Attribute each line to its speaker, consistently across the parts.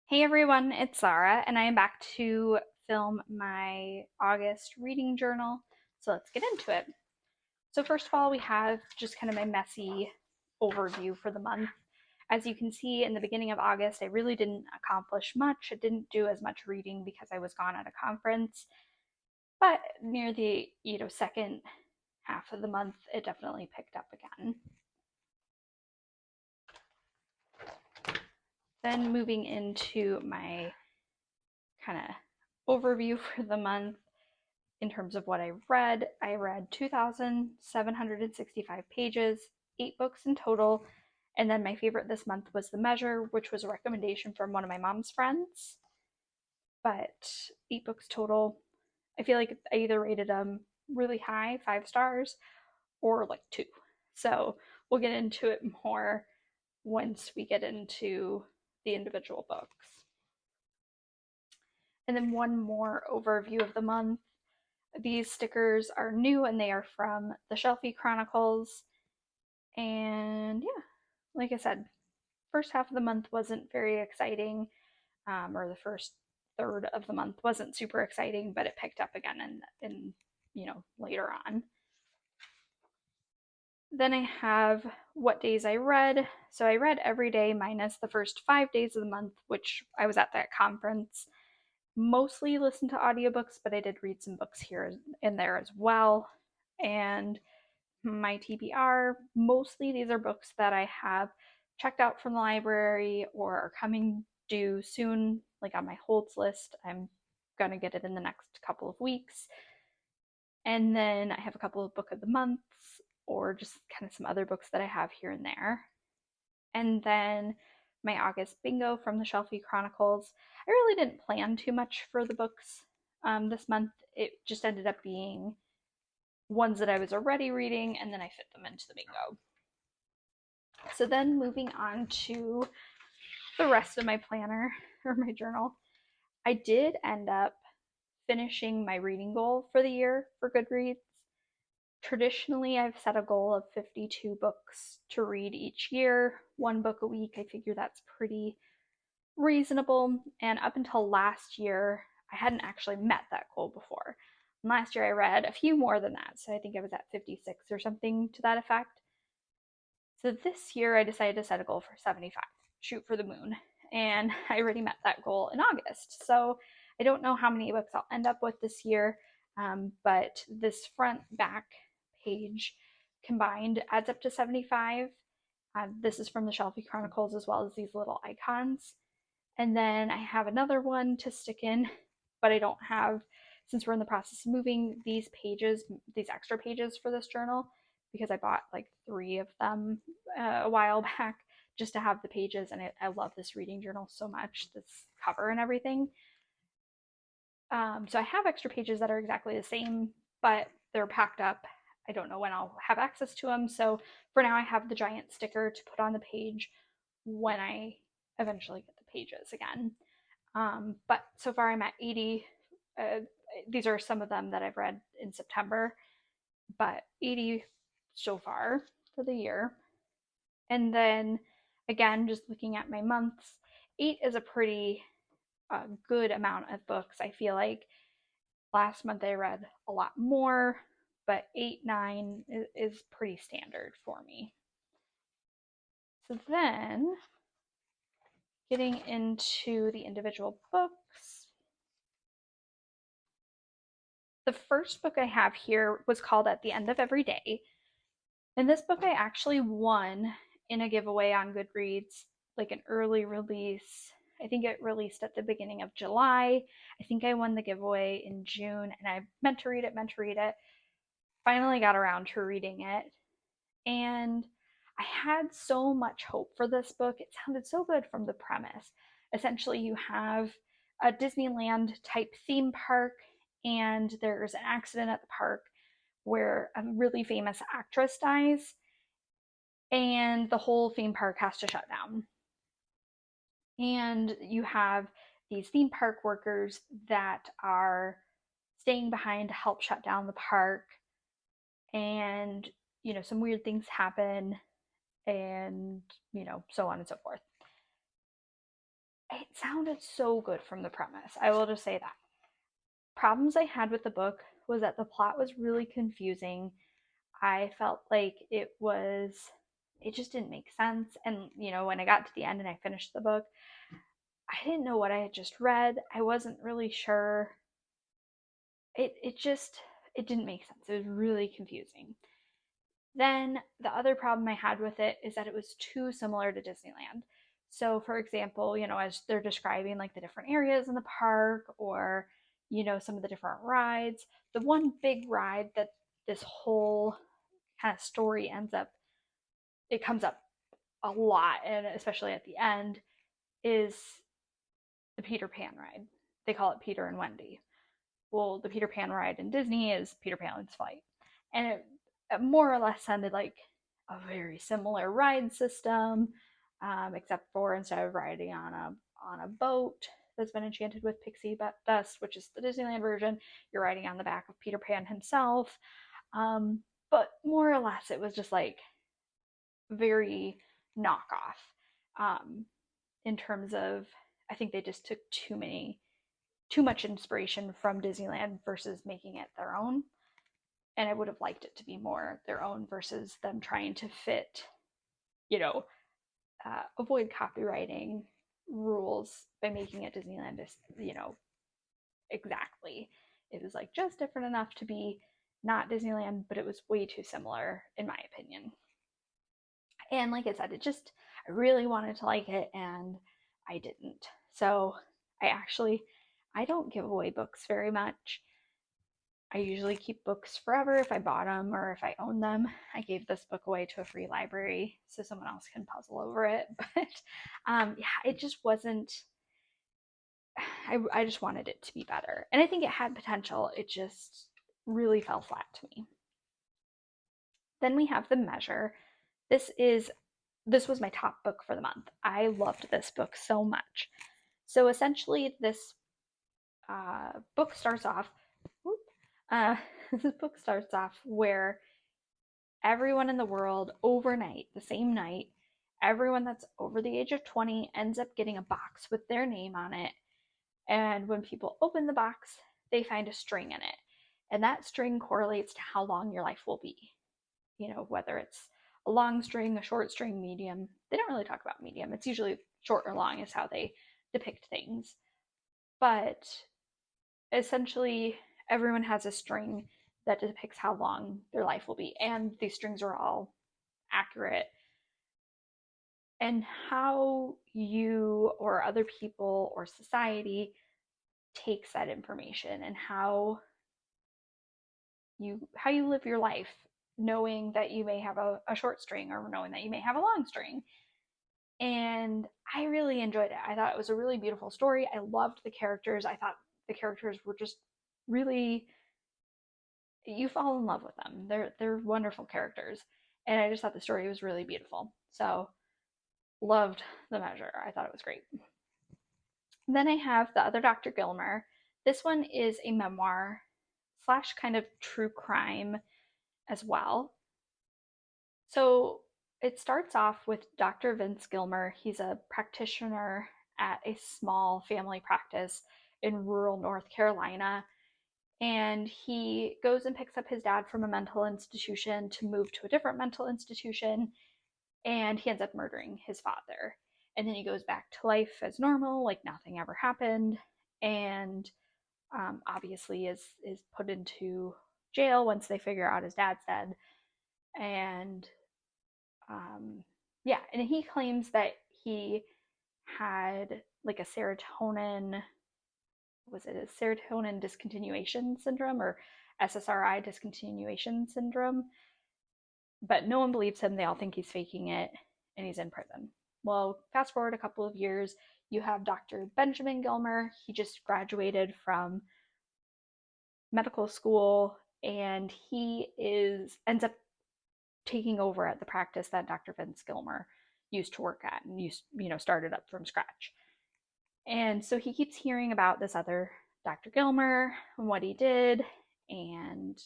Speaker 1: Hey everyone, it's Zara, and I am back to film my August reading journal. So let's get into it. So, first of all, we have just kind of my messy overview for the month. As you can see, in the beginning of August, I really didn't accomplish much. I didn't do as much reading because I was gone at a conference. But near the second half of the month, it definitely picked up again. Then moving into my kind of overview for the month. In terms of what I read 2,765 pages, 8 books in total. And then my favorite this month was The Measure, which was a recommendation from one of my mom's friends. But 8 books total. I feel like I either rated them really high, 5 stars, or like 2. So we'll get into it more once we get into the individual books. And then one more overview of the month. These stickers are new and they are from the Shelfie Chronicles. And yeah, like I said, first half of the month wasn't very exciting, or the first third of the month wasn't super exciting, but it picked up again in later on. Then I have what days I read. So I read every day minus the first 5 days of the month, which I was at that conference. Mostly listened to audiobooks, but I did read some books here and there as well. And my TBR, mostly these are books that I have checked out from the library or are coming due soon, like on my holds list. I'm gonna get it in the next couple of weeks. And then I have a couple of book of the months or just kind of some other books that I have here and there. And then my August bingo from the Shelfie Chronicles. I really didn't plan too much for the books this month. It just ended up being ones that I was already reading, and then I fit them into the bingo. So then moving on to the rest of my planner or my journal, I did end up finishing my reading goal for the year for Goodreads. Traditionally, I've set a goal of 52 books to read each year, 1 book a week. I figure that's pretty reasonable. And up until last year, I hadn't actually met that goal before. And last year, I read a few more than that. So I think I was at 56 or something to that effect. So this year, I decided to set a goal for 75, shoot for the moon. And I already met that goal in August. So I don't know how many books I'll end up with this year, but this front back page combined adds up to 75. This is from the Shelfie Chronicles as well as these little icons. And then I have another one to stick in, but I don't have, since we're in the process of moving these pages, these extra pages for this journal, because I bought like 3 of them a while back just to have the pages. And I love this reading journal so much, this cover and everything. So I have extra pages that are exactly the same, but they're packed up. I don't know when I'll have access to them. So for now, I have the giant sticker to put on the page when I eventually get the pages again. But so far, I'm at 80. Uh, these are some of them that I've read in September, but 80 so far for the year. And then again, just looking at my months, 8 is a pretty good amount of books. I feel like last month I read a lot more, but 8, 9 is pretty standard for me. So then getting into the individual books. The first book I have here was called At the End of Every Day. And this book I actually won in a giveaway on Goodreads, like an early release. I think it released at the beginning of July. I think I won the giveaway in June, and I meant to read it. Finally got around to reading it. And I had so much hope for this book. It sounded so good from the premise. Essentially, you have a Disneyland type theme park, and there's an accident at the park where a really famous actress dies, and the whole theme park has to shut down. And you have these theme park workers that are staying behind to help shut down the park. And, some weird things happen, and, so on and so forth. It sounded so good from the premise. I will just say that. Problems I had with the book was that the plot was really confusing. I felt like it just didn't make sense. And, when I got to the end and I finished the book, I didn't know what I had just read. I wasn't really sure. It didn't make sense. It was really confusing. Then the other problem I had with it is that it was too similar to Disneyland. So, for example, as they're describing like the different areas in the park or, some of the different rides, the one big ride that this whole kind of story it comes up a lot, and especially at the end, is the Peter Pan ride. They call it Peter and Wendy. Well, the Peter Pan ride in Disney is Peter Pan's flight. And it more or less sounded like a very similar ride system, except for instead of riding on a boat that's been enchanted with pixie dust, which is the Disneyland version, you're riding on the back of Peter Pan himself. But more or less, it was just like very knockoff. In terms of, I think they just took too much inspiration from Disneyland versus making it their own. And I would have liked it to be more their own versus them trying to fit, you know, avoid copywriting rules by making it Disneyland, exactly. It was like just different enough to be not Disneyland, but it was way too similar, in my opinion. And like I said, I really wanted to like it and I didn't. So I don't give away books very much. I usually keep books forever if I bought them or if I own them. I gave this book away to a free library so someone else can puzzle over it. But yeah, it just wasn't. I just wanted it to be better. And I think it had potential. It just really fell flat to me. Then we have The Measure. This was my top book for the month. I loved this book so much. So essentially, this book starts off. This book starts off where everyone in the world overnight, the same night, everyone that's over the age of 20 ends up getting a box with their name on it. And when people open the box, they find a string in it. And that string correlates to how long your life will be. Whether it's a long string, a short string, medium. They don't really talk about medium. It's usually short or long is how they depict things. But essentially, everyone has a string that depicts how long their life will be. And these strings are all accurate. And how you or other people or society takes that information and how you live your life, knowing that you may have a short string or knowing that you may have a long string. And I really enjoyed it. I thought it was a really beautiful story. I loved the characters. I thought the characters were just really, you fall in love with them. They're wonderful characters. And I just thought the story was really beautiful. So loved The Measure. I thought it was great. Then I have The Other Dr. Gilmer. This one is a memoir slash kind of true crime as well. So it starts off with Dr. Vince Gilmer. He's a practitioner at a small family practice in rural North Carolina. And he goes and picks up his dad from a mental institution to move to a different mental institution. And he ends up murdering his father. And then he goes back to life as normal, like nothing ever happened. And obviously is put into jail once they figure out his dad's dead. And yeah, and he claims that he had like a serotonin, was it a serotonin discontinuation syndrome or SSRI discontinuation syndrome? But no one believes him. They all think he's faking it, and he's in prison. Well, fast forward a couple of years, you have Dr. Benjamin Gilmer. He just graduated from medical school, and ends up taking over at the practice that Dr. Vince Gilmer used to work at and started up from scratch. And so he keeps hearing about this other Dr. Gilmer and what he did, and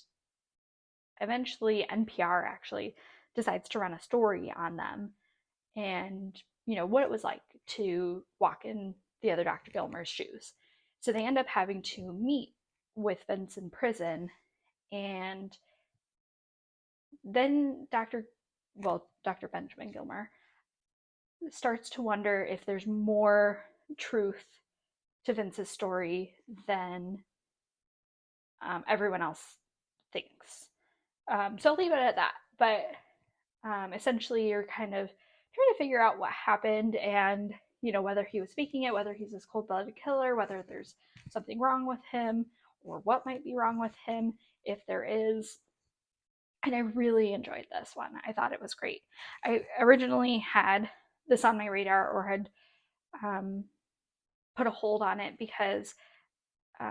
Speaker 1: eventually NPR actually decides to run a story on them and what it was like to walk in the other Dr. Gilmer's shoes. So they end up having to meet with Vince in prison, and then Dr. Benjamin Gilmer starts to wonder if there's more truth to Vince's story than everyone else thinks. So I'll leave it at that. But essentially, you're kind of trying to figure out what happened and, whether he was faking it, whether he's this cold blooded killer, whether there's something wrong with him, or what might be wrong with him, if there is. And I really enjoyed this one. I thought it was great. I originally had this on my radar, or had put a hold on it, because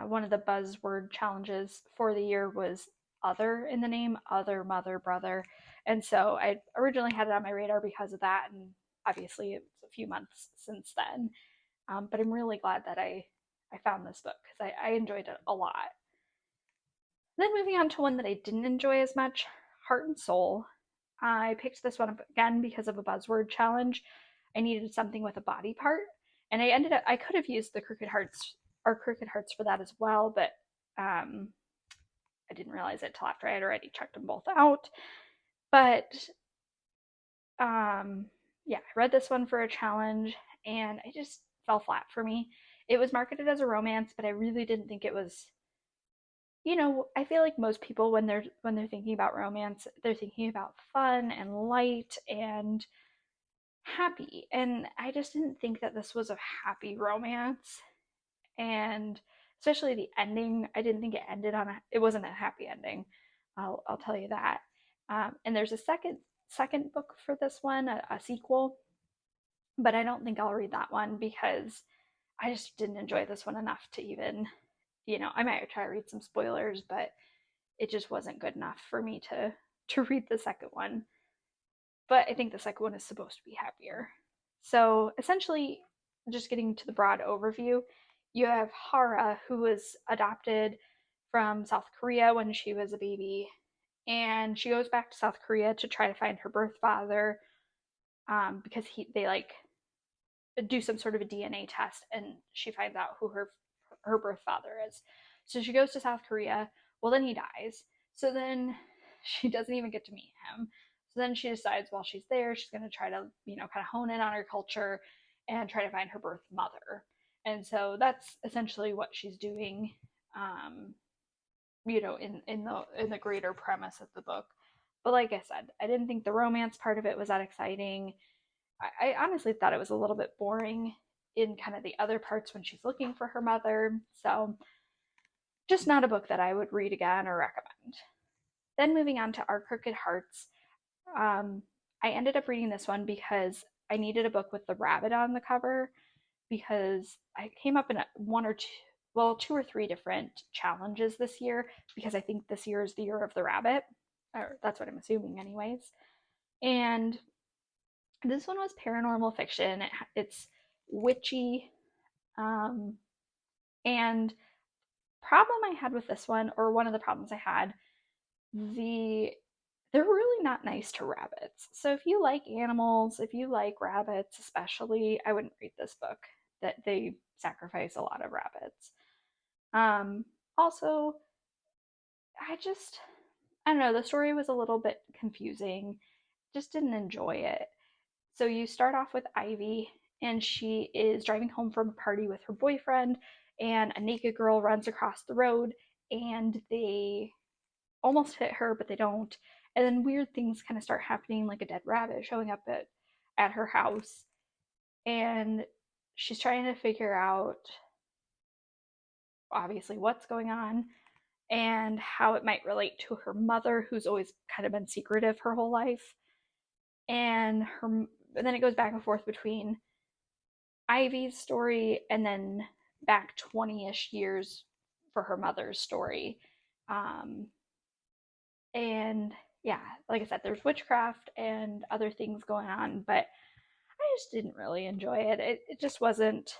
Speaker 1: one of the buzzword challenges for the year was other in the name, other, mother, brother. And so I originally had it on my radar because of that. And obviously it's a few months since then. But I'm really glad that I found this book, because I enjoyed it a lot. Then moving on to one that I didn't enjoy as much, Heart and Soul. I picked this one up again because of a buzzword challenge. I needed something with a body part, and I could have used the Crooked Hearts for that as well, but I didn't realize it till after I had already checked them both out. But yeah, I read this one for a challenge, and it just fell flat for me. It was marketed as a romance, but I really didn't think it was. I feel like most people, when they're thinking about romance, they're thinking about fun and light and happy. And I just didn't think that this was a happy romance. And especially the ending, I didn't think it wasn't a happy ending. I'll tell you that. And there's a second book for this one, a sequel, but I don't think I'll read that one because I just didn't enjoy this one enough to even, I might try to read some spoilers, but it just wasn't good enough for me to read the second one. But I think the second one is supposed to be happier. So essentially, just getting to the broad overview, you have Hara, who was adopted from South Korea when she was a baby, and she goes back to South Korea to try to find her birth father, because they like do some sort of a DNA test, and she finds out who her birth father is. So she goes to South Korea. Well, then he dies. So then she doesn't even get to meet him. So then she decides while she's there, she's going to try to, kind of hone in on her culture and try to find her birth mother. And so that's essentially what she's doing, in the greater premise of the book. But like I said, I didn't think the romance part of it was that exciting. I honestly thought it was a little bit boring in kind of the other parts when she's looking for her mother. So just not a book that I would read again or recommend. Then moving on to Our Crooked Hearts. I ended up reading this one because I needed a book with the rabbit on the cover, because I came up in two or three different challenges this year, because I think this year is the year of the rabbit, or that's what I'm assuming anyways. And this one was paranormal fiction. It's witchy. And problem I had with this one, or one of the problems I had, they're really not nice to rabbits. So if you like animals, if you like rabbits especially, I wouldn't read this book. That they sacrifice a lot of rabbits. Also, I don't know, the story was a little bit confusing. Just didn't enjoy it. So you start off with Ivy, and she is driving home from a party with her boyfriend, and a naked girl runs across the road, and they almost hit her, but they don't. And then weird things kind of start happening, like a dead rabbit showing up at her house. And she's trying to figure out, obviously, what's going on and how it might relate to her mother, who's always kind of been secretive her whole life. And then it goes back and forth between Ivy's story and then back 20-ish years for her mother's story. And yeah, like I said, there's witchcraft and other things going on, but I just didn't really enjoy it. It just wasn't.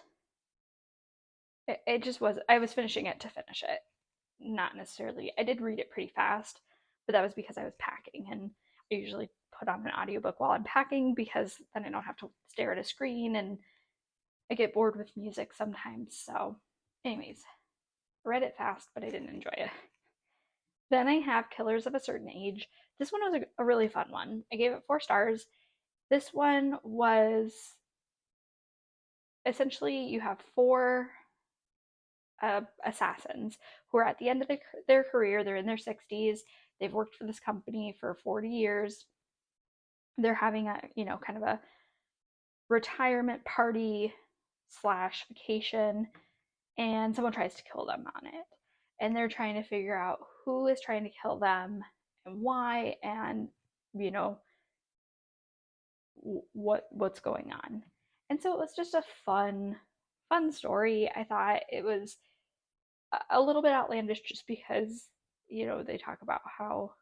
Speaker 1: It just was. I was finishing it to finish it, not necessarily. I did read it pretty fast, but that was because I was packing, and I usually put on an audiobook while I'm packing, because then I don't have to stare at a screen, and I get bored with music sometimes. So, anyways, I read it fast, but I didn't enjoy it. Then I have Killers of a Certain Age. This one was a really fun one. I gave it 4 stars. This one was essentially you have four assassins who are at the end of their career. They're in their 60s. They've worked for this company for 40 years. They're having a, kind of a retirement party slash vacation, and someone tries to kill them on it. And they're trying to figure out who is trying to kill them and why, and you know what's going on. And so it was just a fun story. I thought it was a little bit outlandish just because they talk about how,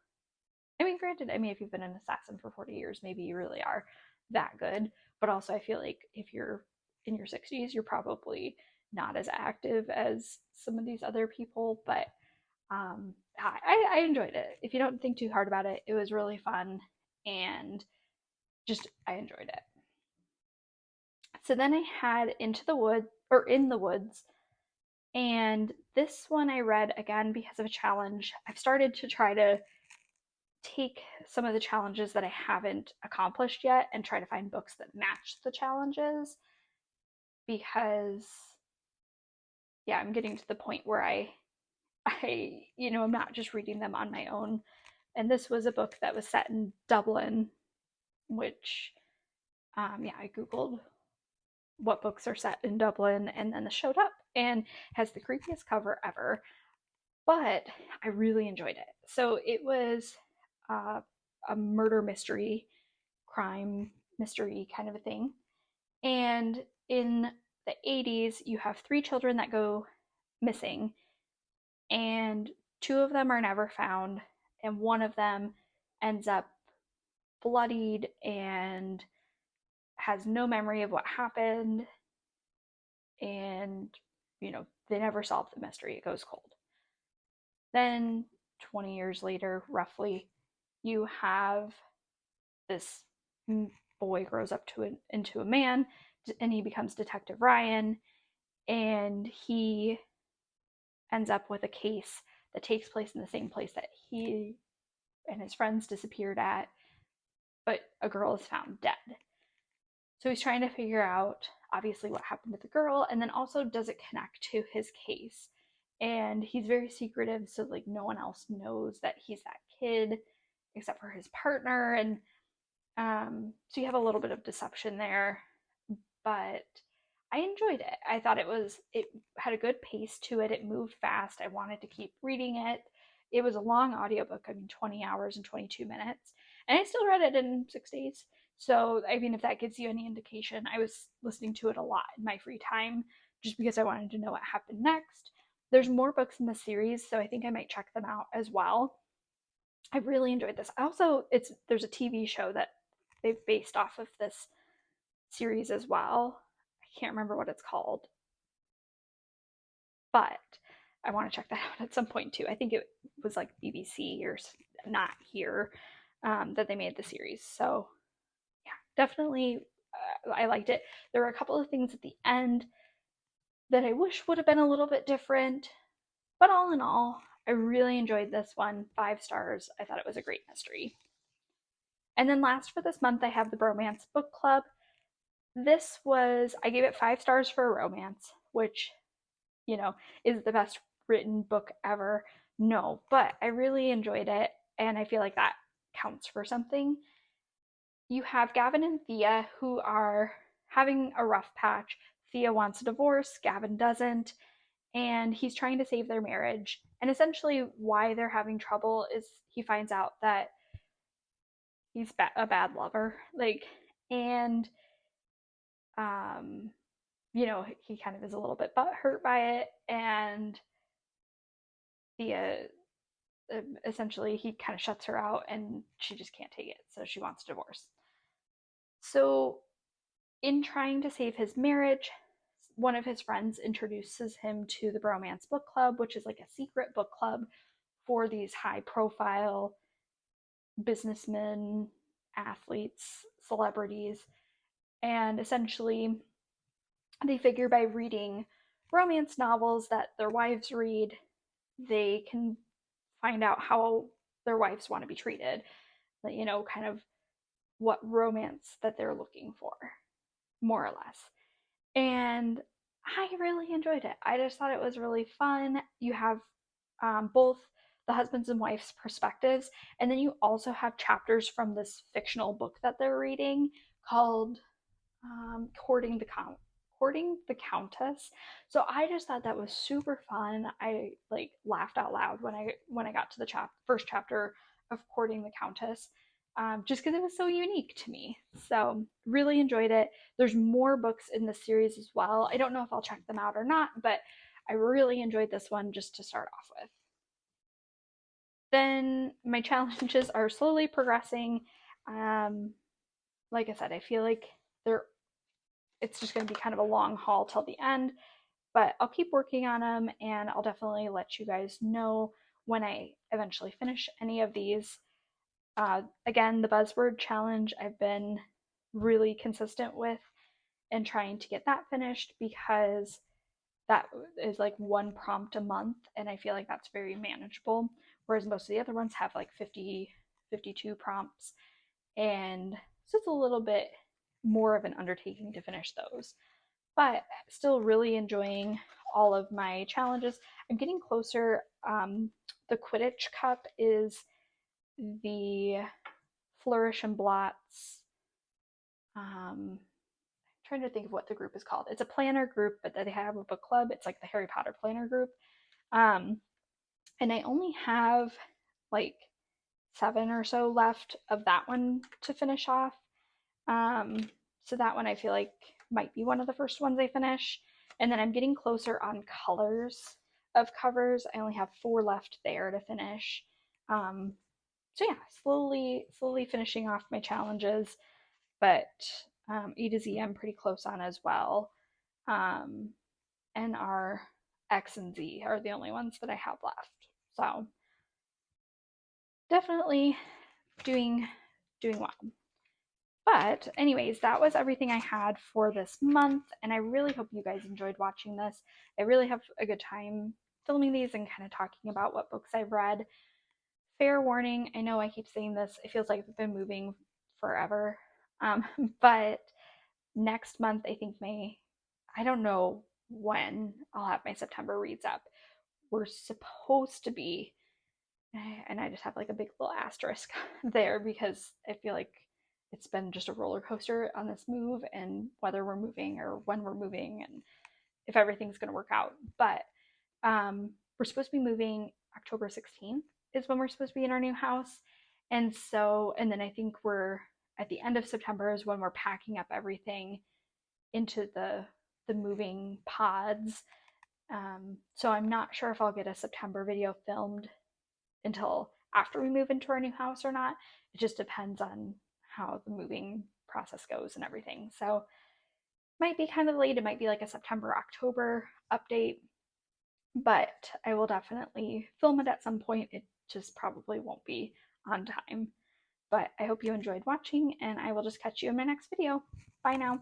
Speaker 1: I mean, granted, I mean, if you've been an assassin for 40 years, maybe you really are that good. But also, I feel like if you're in your 60s, you're probably not as active as some of these other people. But I enjoyed it. If you don't think too hard about it, it was really fun. And just, I enjoyed it. So then I had Into the Wood, or In the Woods. And this one I read again because of a challenge. I've started to try to take some of the challenges that I haven't accomplished yet and try to find books that match the challenges, because yeah, I'm getting to the point where I'm not just reading them on my own. And this was a book that was set in Dublin, which yeah, I googled what books are set in Dublin, and then this showed up and has the creepiest cover ever. But I really enjoyed it. So it was a murder mystery, crime mystery kind of a thing. And in the 80s, you have 3 children that go missing, and 2 of them are never found, and one of them ends up bloodied and has no memory of what happened. And, they never solve the mystery. It goes cold. Then 20 years later, roughly, you have this boy grows up into a man, and he becomes Detective Ryan, and he ends up with a case that takes place in the same place that he and his friends disappeared at, but a girl is found dead. So he's trying to figure out, obviously, what happened to the girl, and then also, does it connect to his case? And he's very secretive, so like no one else knows that he's that kid except for his partner. And so you have a little bit of deception there, but I enjoyed it. I thought it had a good pace to it. It moved fast. I wanted to keep reading it. It was a long audiobook, I mean 20 hours and 22 minutes. And I still read it in 6 days. So, I mean, if that gives you any indication, I was listening to it a lot in my free time just because I wanted to know what happened next. There's more books in the series, so I think I might check them out as well. I really enjoyed this. Also, there's a TV show that they've based off of this series as well. I can't remember what it's called, but I want to check that out at some point too. I think it was like BBC or not here, that they made the series. So yeah, definitely, I liked it. There were a couple of things at the end that I wish would have been a little bit different, but all in all, I really enjoyed this one. 5 stars. I thought it was a great mystery. And then last for this month, I have the Bromance Book Club. I gave it 5 stars for a romance, which, is the best written book ever. No, but I really enjoyed it, and I feel like that counts for something. You have Gavin and Thea, who are having a rough patch. Thea wants a divorce, Gavin doesn't, and he's trying to save their marriage. And essentially, why they're having trouble is he finds out that he's a bad lover. And um, he kind of is a little bit butthurt by it, and Thea, essentially, he kind of shuts her out, and she just can't take it, so she wants a divorce. So, in trying to save his marriage, one of his friends introduces him to the Bromance Book Club, which is like a secret book club for these high profile businessmen, athletes, celebrities. And essentially, they figure by reading romance novels that their wives read, they can find out how their wives want to be treated, kind of what romance that they're looking for, more or less. And I really enjoyed it. I just thought it was really fun. You have both the husbands and wives' perspectives, and then you also have chapters from this fictional book that they're reading called courting the countess. So I just thought that was super fun. I like laughed out loud when I got to the first chapter of courting the countess, just because it was so unique to me. So really enjoyed it. There's more books in the series as well. I don't know if I'll check them out or not, but I really enjoyed this one just to start off with. Then my challenges are slowly progressing. Um, like I said, I feel like they're it's just going to be kind of a long haul till the end, but I'll keep working on them and I'll definitely let you guys know when I eventually finish any of these. Again, the buzzword challenge I've been really consistent with and trying to get that finished because that is like one prompt a month and I feel like that's very manageable, whereas most of the other ones have like 50, 52 prompts, and so it's a little bit more of an undertaking to finish those, but still really enjoying all of my challenges. I'm getting closer. The Quidditch Cup is the Flourish and Blots. I'm trying to think of what the group is called. It's a planner group, but they have a book club. It's like the Harry Potter planner group. Um, and I only have like 7 or so left of that one to finish off. Um, so that one I feel like might be one of the first ones I finish. And then I'm getting closer on colors of covers. I only have 4 left there to finish. Um, so yeah, slowly finishing off my challenges, but E to Z I'm pretty close on as well. Um, and our X and Z are the only ones that I have left. So definitely doing well. But, anyways, that was everything I had for this month, and I really hope you guys enjoyed watching this. I really have a good time filming these and kind of talking about what books I've read. Fair warning, I know I keep saying this, it feels like I've been moving forever. Um, but next month, I think I don't know when I'll have my September reads up. We're supposed to be, and I just have like a big little asterisk there because I feel like it's been just a roller coaster on this move and whether we're moving or when we're moving and if everything's going to work out. But we're supposed to be moving October 16th is when we're supposed to be in our new house. And then I think we're at the end of September is when we're packing up everything into the moving pods. So I'm not sure if I'll get a September video filmed until after we move into our new house or not. It just depends on how the moving process goes and everything. So might be kind of late. It might be like a September, October update, but I will definitely film it at some point. It just probably won't be on time. But I hope you enjoyed watching, and I will just catch you in my next video. Bye now.